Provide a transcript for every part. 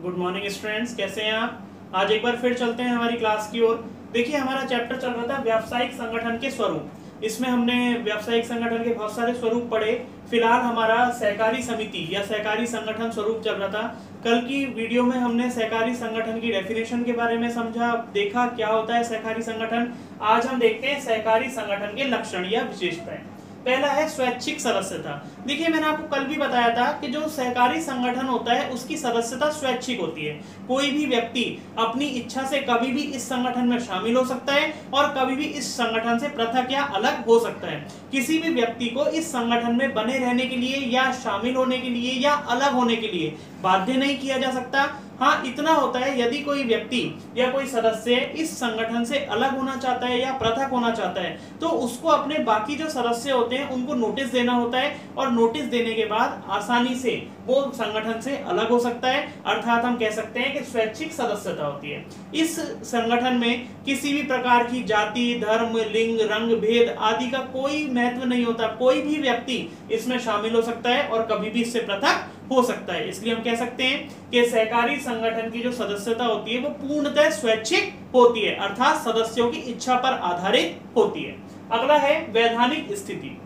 Good morning students, कैसे हैं आप। आज एक बार फिर चलते हैं हमारी क्लास की ओर। देखिए, हमारा चैप्टर चल रहा था व्यावसायिक संगठन के स्वरूप। इसमें हमने व्यावसायिक संगठन के बहुत सारे स्वरूप पढ़े। फिलहाल हमारा सहकारी समिति या सहकारी संगठन स्वरूप चल रहा था। कल की वीडियो में हमने सहकारी संगठन की डेफिनेशन के बारे में समझा, देखा क्या होता है सहकारी संगठन। आज हम देखते हैं सहकारी संगठन के लक्षण या विशेषताएं। पहला है स्वैच्छिक सदस्यता। देखिए, मैंने आपको कल भी बताया था कि जो सहकारी संगठन होता है उसकी सदस्यता स्वैच्छिक होती है। कोई भी व्यक्ति अपनी इच्छा से कभी भी इस संगठन में शामिल हो सकता है और कभी भी इस संगठन से पृथक या अलग हो सकता है। किसी भी व्यक्ति को इस संगठन में बने रहने के लिए या शामिल होने के लिए या अलग होने के लिए बाध्य नहीं किया जा सकता। हाँ, इतना होता है, यदि कोई व्यक्ति या कोई सदस्य इस संगठन से अलग होना चाहता है या पृथक होना चाहता है तो उसको अपने बाकी जो सदस्य होते हैं उनको नोटिस देना होता है और नोटिस देने के बाद आसानी से वो संगठन से अलग हो सकता है। अर्थात हम कह सकते हैं कि स्वैच्छिक सदस्यता होती है। इस संगठन में किसी भी प्रकार की जाति, धर्म, लिंग, रंग, भेद आदि का कोई महत्व नहीं होता। कोई भी व्यक्ति इसमें शामिल हो सकता है और कभी भी इससे पृथक हो सकता है। इसलिए हम कह सकते हैं कि सहकारी संगठन की जो सदस्यता होती है वो पूर्णतः स्वैच्छिक होती है, अर्थात सदस्यों की इच्छा पर आधारित होती है। अगला है वैधानिक स्थिति।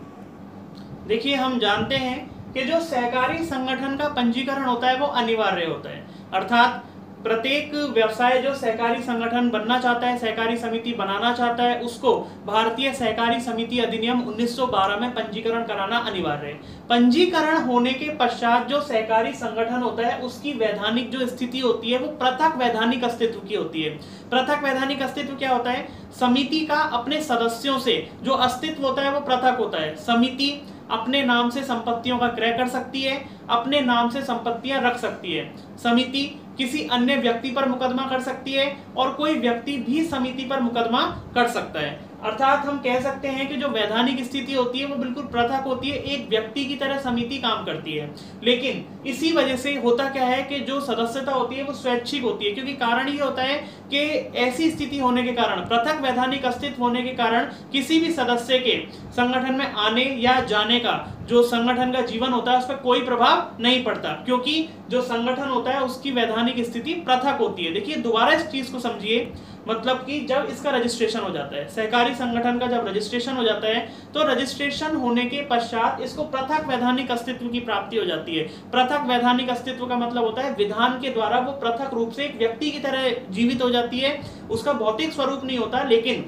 देखिए, हम जानते हैं कि जो सहकारी संगठन का पंजीकरण होता है वो अनिवार्य होता है। अर्थात प्रत्येक व्यवसाय जो सहकारी संगठन बनना चाहता है, सहकारी समिति बनाना चाहता है, उसको भारतीय सहकारी समिति अधिनियम 1912 में पंजीकरण कराना अनिवार्य है। पंजीकरण होने के पश्चात जो सहकारी संगठन होता है उसकी वैधानिक जो स्थिति होती है वो पृथक वैधानिक अस्तित्व की होती है। पृथक वैधानिक अस्तित्व क्या होता है? समिति का अपने सदस्यों से जो अस्तित्व होता है वो पृथक होता है। समिति अपने नाम से संपत्तियों का क्रय कर सकती है, अपने नाम से संपत्तियां रख सकती है। समिति किसी अन्य व्यक्ति पर मुकदमा कर सकती है और कोई व्यक्ति भी समिति पर मुकदमा कर सकता है। अर्थात हम कह सकते हैं कि जो वैधानिक स्थिति होती है वो बिल्कुल पृथक होती है, एक व्यक्ति की तरह समिति काम करती है। लेकिन इसी वजह से होता क्या है कि जो सदस्यता होती है वो स्वैच्छिक होती है, क्योंकि कारण ये होता है कि ऐसी स्थिति होने के कारण, पृथक वैधानिक अस्तित्व होने के कारण किसी भी सदस्य के संगठन में आने या जाने का जो संगठन का जीवन होता है उस पर कोई प्रभाव नहीं पड़ता, क्योंकि जो संगठन होता है उसकी वैधानिक स्थिति पृथक होती है। देखिए, दोबारा इस चीज को समझिए। मतलब कि जब इसका रजिस्ट्रेशन हो जाता है, सहकारी संगठन का जब रजिस्ट्रेशन हो जाता है तो रजिस्ट्रेशन होने के पश्चात इसको पृथक वैधानिक अस्तित्व की प्राप्ति हो जाती है। पृथक वैधानिक अस्तित्व का मतलब होता है विधान के द्वारा वो पृथक रूप से एक व्यक्ति की तरह जीवित हो जाती है। उसका भौतिक स्वरूप नहीं होता, लेकिन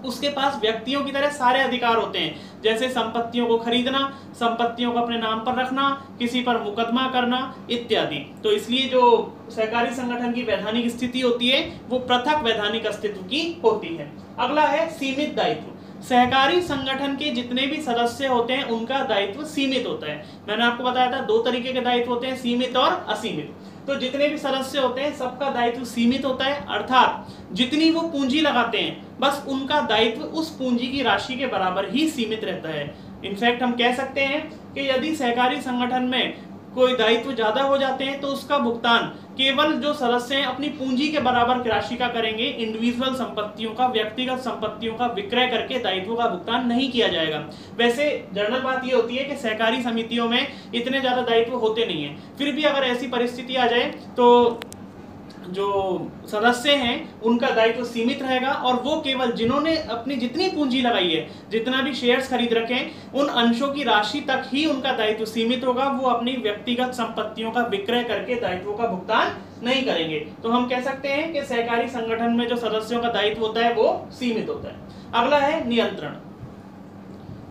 उसके पास व्यक्तियों की तरह सारे अधिकार होते हैं, जैसे संपत्तियों को खरीदना, संपत्तियों को अपने नाम पर रखना, किसी पर मुकदमा करना इत्यादि। तो इसलिए जो सहकारी संगठन की वैधानिक स्थिति होती है वो पृथक वैधानिक अस्तित्व की होती है। अगला है सीमित दायित्व। सहकारी संगठन के जितने भी सदस्य होते हैं उनका दायित्व सीमित होता है। मैंने आपको बताया था दो तरीके के दायित्व होते हैं, सीमित और असीमित। तो जितने भी सदस्य होते हैं सबका दायित्व सीमित होता है, अर्थात जितनी वो पूंजी लगाते हैं बस उनका दायित्व उस पूंजी की राशि के बराबर ही सीमित रहता है। इनफैक्ट हम कह सकते हैं कि यदि सहकारी संगठन में कोई दायित्व ज्यादा हो जाते हैं तो उसका भुगतान केवल जो सदस्य हैं अपनी पूंजी के बराबर की राशि का करेंगे। इंडिविजुअल संपत्तियों का, व्यक्तिगत संपत्तियों का विक्रय करके दायित्वों का भुगतान नहीं किया जाएगा। वैसे जनरल बात ये होती है कि सहकारी समितियों में इतने ज्यादा दायित्व होते नहीं है, फिर भी अगर ऐसी परिस्थिति आ जाए तो जो सदस्य हैं उनका दायित्व सीमित रहेगा और वो केवल जिन्होंने अपनी जितनी पूंजी लगाई है, जितना भी शेयर्स खरीद रखे हैं, उन अंशों की राशि तक ही उनका दायित्व सीमित होगा। वो अपनी व्यक्तिगत संपत्तियों का विक्रय करके दायित्वों का भुगतान नहीं करेंगे। तो हम कह सकते हैं कि सहकारी संगठन में जो सदस्यों का दायित्व होता है वो सीमित होता है। अगला है नियंत्रण।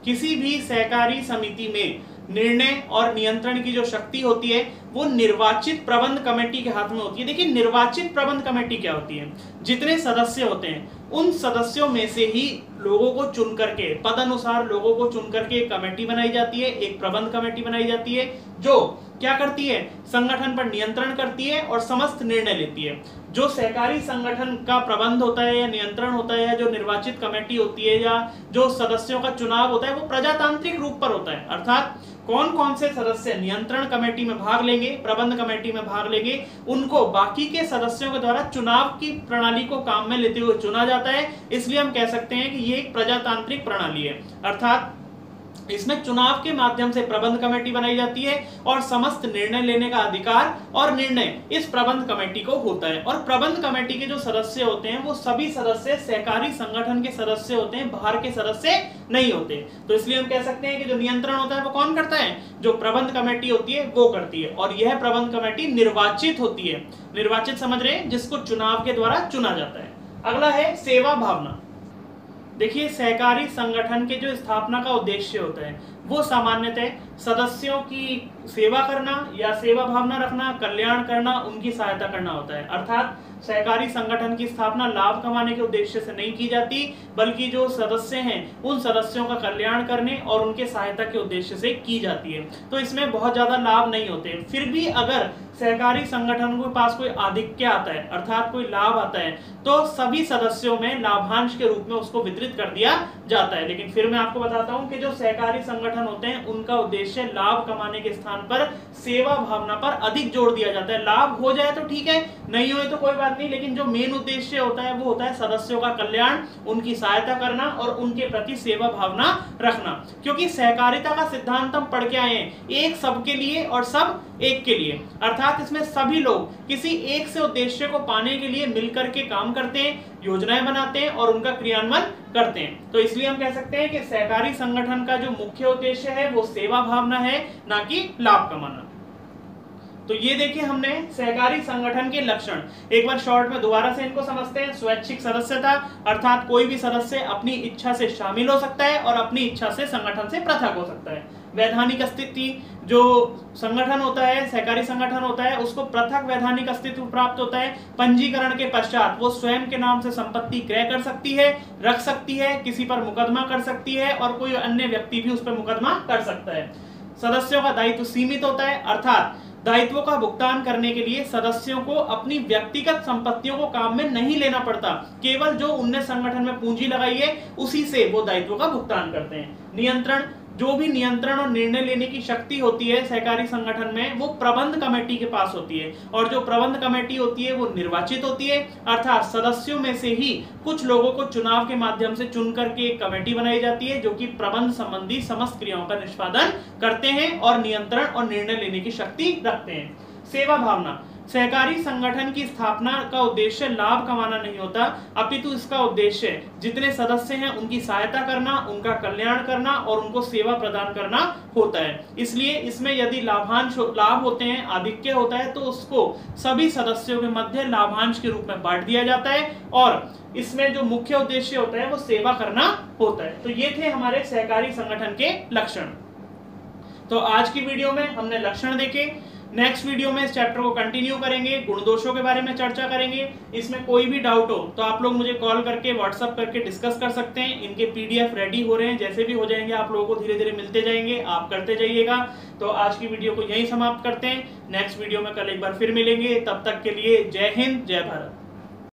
किसी भी सहकारी समिति में निर्णय और नियंत्रण की जो शक्ति होती है वो निर्वाचित प्रबंध कमेटी के हाथ में होती है। देखिए, निर्वाचित प्रबंध कमेटी क्या होती है? जितने सदस्य होते हैं उन सदस्यों में से ही लोगों को चुन करके, पद अनुसार लोगों को चुन करके एक कमेटी बनाई जाती है, एक प्रबंध कमेटी बनाई जाती है जो क्या करती है? संगठन पर नियंत्रण करती है और समस्त निर्णय लेती है। जो सहकारी संगठन का प्रबंध होता है या नियंत्रण होता है, जो निर्वाचित कमेटी होती है या जो सदस्यों का चुनाव होता है वो प्रजातांत्रिक रूप पर होता है। अर्थात कौन कौन से सदस्य नियंत्रण कमेटी में भाग लेंगे, प्रबंध कमेटी में भाग लेंगे, उनको बाकी के सदस्यों के द्वारा चुनाव की प्रणाली को काम में लेते हुए चुना जाता है। इसलिए हम कह सकते हैं कि ये एक प्रजातांत्रिक प्रणाली है। अर्थात इसमें चुनाव के माध्यम से प्रबंध कमेटी बनाई जाती है और समस्त निर्णय लेने का अधिकार और निर्णय इस प्रबंध कमेटी को होता है। और प्रबंध कमेटी के जो सदस्य होते हैं वो सभी सदस्य सहकारी संगठन के सदस्य होते हैं, बाहर के सदस्य नहीं होते। तो इसलिए हम कह सकते हैं कि जो नियंत्रण होता है वो कौन करता है, जो प्रबंध कमेटी होती है वो करती है। और यह प्रबंध कमेटी निर्वाचित होती है। निर्वाचित समझ रहे हैं, जिसको चुनाव के द्वारा चुना जाता है। अगला है सेवा भावना। देखिए, सहकारी संगठन के जो स्थापना का उद्देश्य होता है वो सामान्यतः सदस्यों की सेवा करना या सेवा भावना रखना, कल्याण करना, उनकी सहायता करना होता है। अर्थात सहकारी संगठन की स्थापना लाभ कमाने के उद्देश्य से नहीं की जाती, बल्कि जो सदस्य हैं उन सदस्यों का कल्याण करने और उनके सहायता के उद्देश्य से की जाती है। तो इसमें बहुत ज्यादा लाभ नहीं होते। फिर भी अगर सहकारी संगठन के पास कोई आधिक्य आता है, अर्थात कोई लाभ आता है, तो सभी सदस्यों में लाभांश के रूप में उसको वितरित कर दिया जाता है। लेकिन फिर मैं आपको बताता हूं कि जो सहकारी संगठन होते हैं उनका उद्देश्य लाभ कमाने के स्थान पर सेवा भावना पर अधिक जोर दिया जाता है। लाभ हो जाए तो ठीक है, नहीं होए तो कोई बात नहीं, लेकिन जो मेन उद्देश्य होता है वो होता है सदस्यों का कल्याण, उनकी सहायता करना और उनके प्रति सेवा भावना रखना। क्योंकि सहकारिता का सिद्धांत हम पढ़ के आए हैं, एक सबके लिए और सब एक के लिए। अर्थात इसमें सभी लोग किसी एक से उद्देश्य को पाने के लिए मिलकर के काम करते हैं, योजनाएं बनाते हैं और उनका क्रियान्वयन करते हैं। तो इसलिए हम कह सकते हैं कि सहकारी संगठन का जो मुख्य उद्देश्य है वो सेवा भावना है, ना कि लाभ कमाना। तो ये देखिए हमने सहकारी संगठन के लक्षण एक बार शॉर्ट में दोबारा से इनको समझते हैं। स्वैच्छिक सदस्यता, अर्थात कोई भी सदस्य अपनी इच्छा से शामिल हो सकता है और अपनी इच्छा से संगठन से पृथक हो सकता है। वैधानिक अस्तित्व, जो संगठन होता है, सहकारी संगठन होता है, उसको पृथक वैधानिक अस्तित्व प्राप्त होता है। पंजीकरण के पश्चात वो स्वयं के नाम से संपत्ति क्रय कर सकती है, रख सकती है, किसी पर मुकदमा कर सकती है और कोई अन्य व्यक्ति भी उस पर मुकदमा कर सकता है। सदस्यों का दायित्व सीमित होता है, अर्थात दायित्वों का भुगतान करने के लिए सदस्यों को अपनी व्यक्तिगत संपत्तियों को काम में नहीं लेना पड़ता, केवल जो उनने संगठन में पूंजी लगाई है उसी से वो दायित्वों का भुगतान करते हैं। नियंत्रण, जो भी नियंत्रण और निर्णय लेने की शक्ति होती है सहकारी संगठन में वो प्रबंध कमेटी के पास होती है। और जो प्रबंध कमेटी होती है वो निर्वाचित होती है, अर्थात सदस्यों में से ही कुछ लोगों को चुनाव के माध्यम से चुन करके एक कमेटी बनाई जाती है जो कि प्रबंध संबंधी समस्त क्रियाओं का निष्पादन करते हैं और नियंत्रण और निर्णय लेने की शक्ति रखते हैं। सेवा भावना, सहकारी संगठन की स्थापना का उद्देश्य लाभ कमाना नहीं होता, अपितु इसका उद्देश्य जितने सदस्य हैं उनकी सहायता करना, उनका कल्याण करना और उनको सेवा प्रदान करना होता है। इसलिए इसमें यदि लाभ होते हैं, आधिक्य होता है, तो उसको सभी सदस्यों के मध्य लाभांश के रूप में बांट दिया जाता है और इसमें जो मुख्य उद्देश्य होता है वो सेवा करना होता है। तो ये थे हमारे सहकारी संगठन के लक्षण। तो आज की वीडियो में हमने लक्षण देखे। नेक्स्ट वीडियो में इस चैप्टर को कंटिन्यू करेंगे, गुण दोषों के बारे में चर्चा करेंगे। इसमें कोई भी डाउट हो तो आप लोग मुझे कॉल करके व्हाट्सएप करके डिस्कस कर सकते हैं। इनके पीडीएफ रेडी हो रहे हैं, जैसे भी हो जाएंगे आप लोगों को धीरे धीरे मिलते जाएंगे, आप करते जाइएगा। तो आज की वीडियो को यहीं समाप्त करते हैं। नेक्स्ट वीडियो में कल एक बार फिर मिलेंगे, तब तक के लिए जय हिंद, जय भारत।